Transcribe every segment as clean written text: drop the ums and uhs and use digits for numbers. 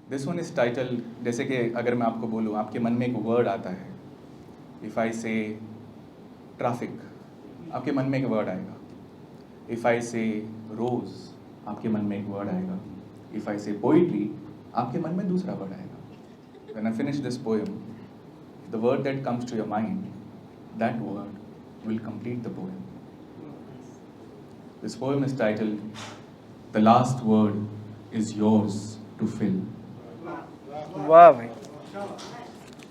This one is titled, जैसे कि अगर मैं आपको बोलूँ, आपके मन में एक word आता है. If I say traffic, आपके मन में एक word आएगा. If I say rose, आपके मन में एक word आएगा. If I say poetry, आपके मन में दूसरा word आएगा. When I finish this poem, the word that comes to your mind, that word will complete the poem. This poem is titled, The Last Word is Yours to Fill. Wow.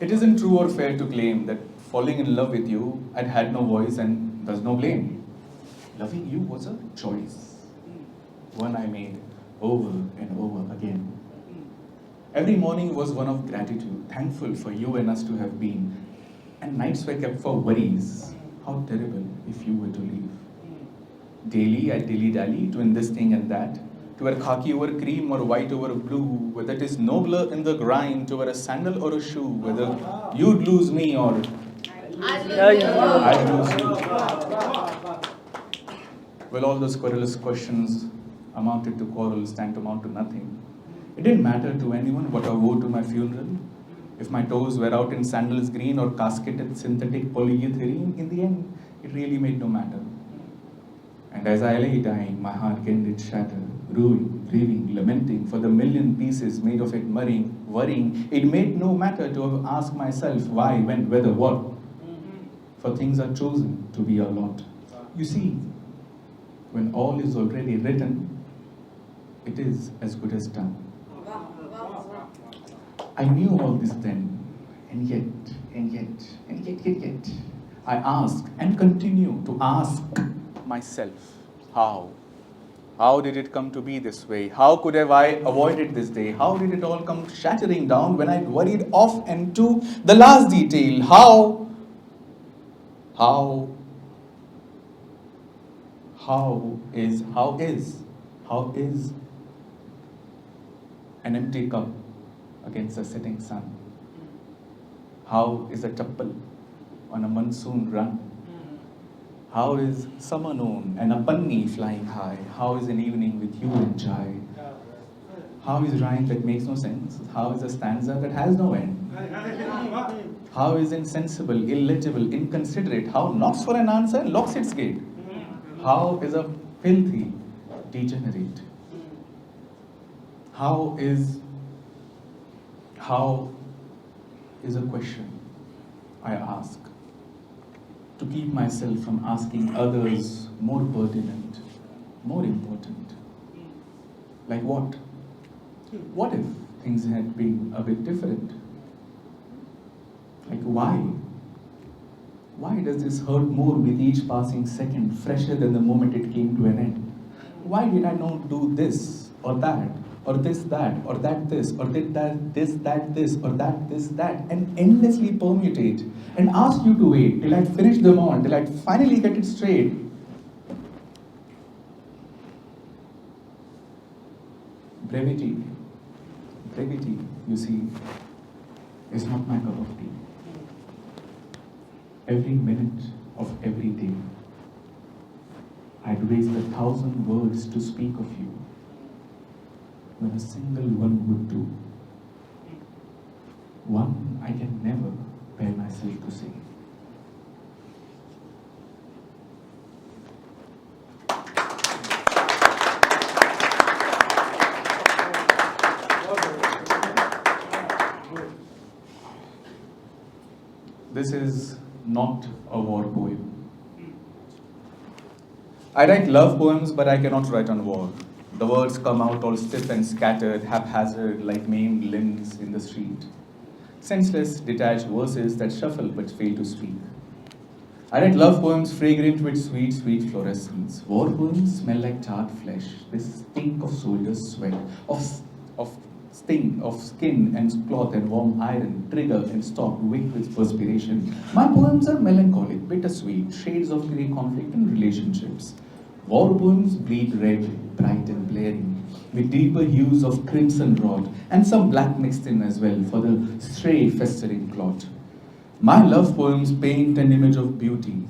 It isn't true or fair to claim that falling in love with you, I'd had no voice and thus no blame. Loving you was a choice, one I made over and over again. Every morning was one of gratitude, thankful for you and us to have been. And nights were kept for worries. How terrible if you were to leave. Daily I dilly-dally to this thing and that, to wear khaki over cream or white over blue, whether it is nobler in the grind to wear a sandal or a shoe, whether you'd lose me or I'd lose you. Well, all those querulous questions amounted to quarrels, tantamount to nothing. It didn't matter to anyone what I wore to my funeral. If my toes were out in sandals green or casketed synthetic polyethylene, in the end, it really made no matter. And as I lay dying, my heart gained its shatter, ruing, grieving, lamenting for the million pieces made of it, worrying. It made no matter to have asked myself why, when, whether, what. For things are chosen to be our lot. You see, when all is already written, it is as good as done. I knew all this then, and yet, I ask and continue to ask myself, how? How did it come to be this way? How could have I avoided this day? How did it all come shattering down when I worried off and to the last detail? How is an empty cup against a setting sun? How is a chappal on a monsoon run? How is summer known and a panni flying high? How is an evening with you and chai? How is rhyme that makes no sense? How is a stanza that has no end? How is insensible, illegible, inconsiderate? How knocks for an answer and locks its gate? How is a filthy degenerate? How is a question I ask to keep myself from asking others more pertinent, more important. Like what? What if things had been a bit different? Like why? Why does this hurt more with each passing second, fresher than the moment it came to an end? Why did I not do this or that, or this, that, or that, this, or did that, this, that, this, or that, this, that, and endlessly permutate and ask you to wait till I'd finish them all, till I'd finally get it straight? Brevity, you see, is not my cup of tea. Every minute of every day, I'd waste 1,000 words to speak of you, when a single one would do. One I can never bear myself to say. This is not a war poem. I write love poems, but I cannot write on war. The words come out all stiff and scattered, haphazard, like maimed limbs in the street. Senseless, detached verses that shuffle but fail to speak. I write love poems fragrant with sweet, sweet fluorescence. War poems smell like charred flesh. They stink of soldiers' sweat, of skin and cloth and warm iron, trigger and stock, wick with perspiration. My poems are melancholic, bittersweet, shades of grey conflict and relationships. War poems bleed red, bright and blaring, with deeper hues of crimson rot, and some black mixed in as well for the stray festering clot. My love poems paint an image of beauty,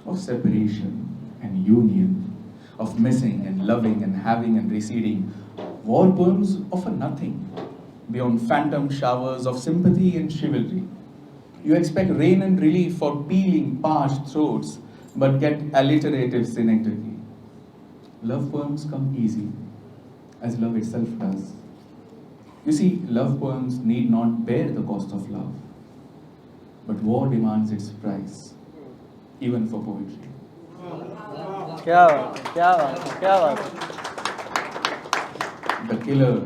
of separation and union, of missing and loving and having and receding. War poems offer nothing, beyond phantom showers of sympathy and chivalry. You expect rain and relief for peeling parched throats, but get alliterative synecdoche. Love poems come easy, as love itself does. You see, love poems need not bear the cost of love, but war demands its price, even for poetry. क्या बात है, क्या बात है, क्या बात है. The killer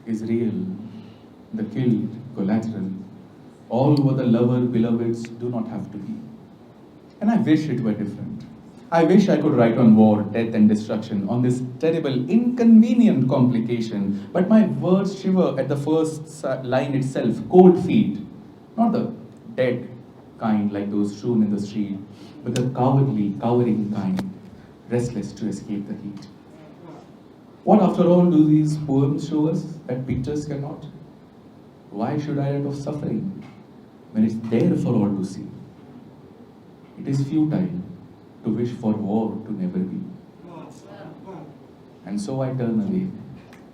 is real, the killed collateral. All who are the lover beloveds do not have to be. And I wish it were different. I wish I could write on war, death, and destruction, on this terrible, inconvenient complication. But my words shiver at the first line itself, cold feet. Not the dead kind like those strewn in the street, but the cowardly, cowering kind, restless to escape the heat. What, after all, do these poems show us that pictures cannot? Why should I write of suffering when it's there for all to see? It is futile to wish for war to never be. And so I turn away,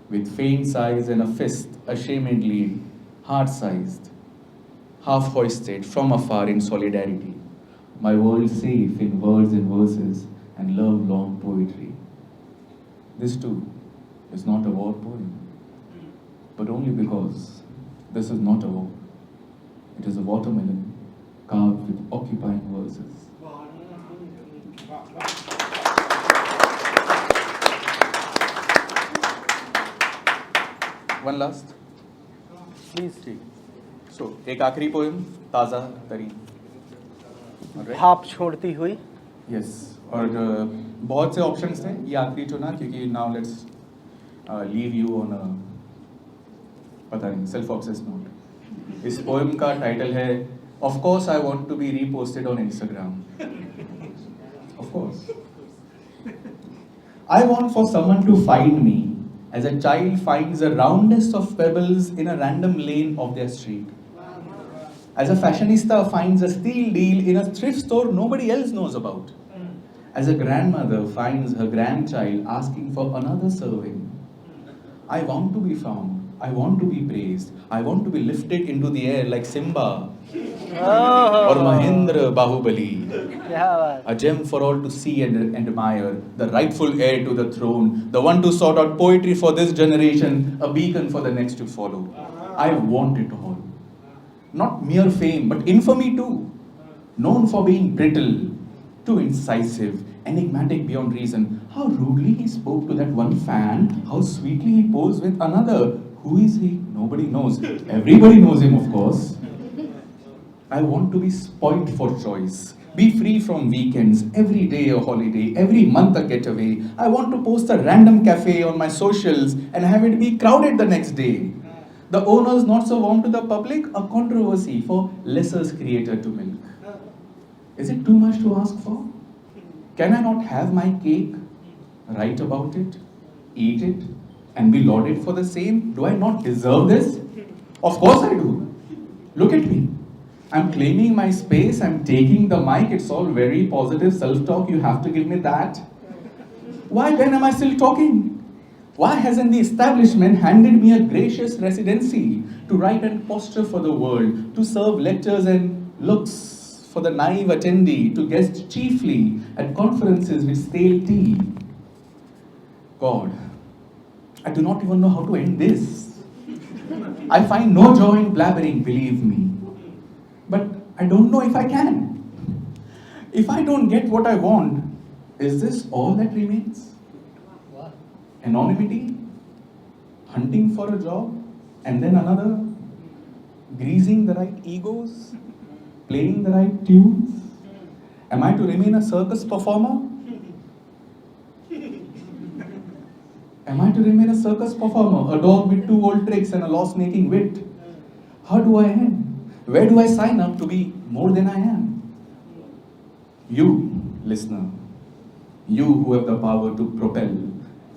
with faint sighs and a fist ashamedly heart-sized, half-hoisted from afar in solidarity, my world safe in words and verses and love-long poetry. This too is not a war poem, but only because this is not a war. It is a watermelon carved with occupying verses. One last. Please. So, एक आखिरी poem ताज़ा तरी. भाप छोड़ती हुई. Yes. और बहुत से ऑप्शंस थे, ये आखिरी चुना क्योंकि now let's leave you on a पता नहीं self obsessed note. इस पोएम का टाइटल है Of course I want to be reposted on Instagram. Of course. I want for someone to find me as a child finds the roundest of pebbles in a random lane of their street. As a fashionista finds a steal deal in a thrift store nobody else knows about. As a grandmother finds her grandchild asking for another serving. I want to be found. I want to be praised. I want to be lifted into the air like Simba or Mahendra Bahubali. क्या बात. A gem for all to see and admire, the rightful heir to the throne, the one to sort out poetry for this generation, a beacon for the next to follow. I want it all. Not mere fame, but infamy too. Known for being brittle, too incisive, enigmatic beyond reason. How rudely he spoke to that one fan, how sweetly he posed with another. Who is he? Nobody knows. Everybody knows him, of course. I want to be spoilt for choice. Be free from weekends, every day a holiday, every month a getaway. I want to post a random cafe on my socials and have it be crowded the next day. The owners not so warm to the public, a controversy for lesser's creator to milk. Is it too much to ask for? Can I not have my cake, write about it, eat it, and be lauded for the same? Do I not deserve this? Of course I do. Look at me. I'm claiming my space, I'm taking the mic, it's all very positive self-talk, you have to give me that. Why then am I still talking? Why hasn't the establishment handed me a gracious residency to write and posture for the world, to serve lectures and looks for the naive attendee, to guest chiefly at conferences with stale tea? God, I do not even know how to end this. I find no joy in blabbering, believe me. But I don't know if I can. If I don't get what I want, is this all that remains? Anonymity? Hunting for a job? And then another? Greasing the right egos? Playing the right tunes? Am I to remain a circus performer? Am I to remain a circus performer? A dog with 2 old tricks and a loss-making wit? How do I end? Where do I sign up to be more than I am? You, listener, you who have the power to propel,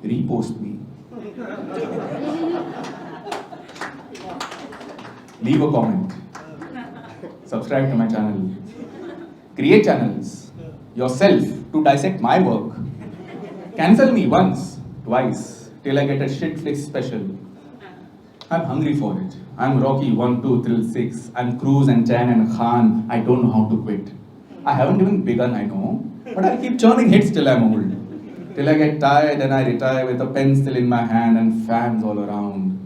repost me. Leave a comment. Subscribe to my channel. Create channels yourself to dissect my work. Cancel me once, twice, till I get a shit flick special. I'm hungry for it. I'm Rocky 1, 2, Thrill 6. I'm Cruz and Chan and Khan. I don't know how to quit. I haven't even begun, I know. But I'll keep churning hits till I'm old. Till I get tired and I retire with a pencil in my hand and fans all around.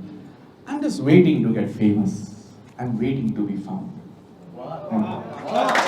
I'm just waiting to get famous. I'm waiting to be found. Wow.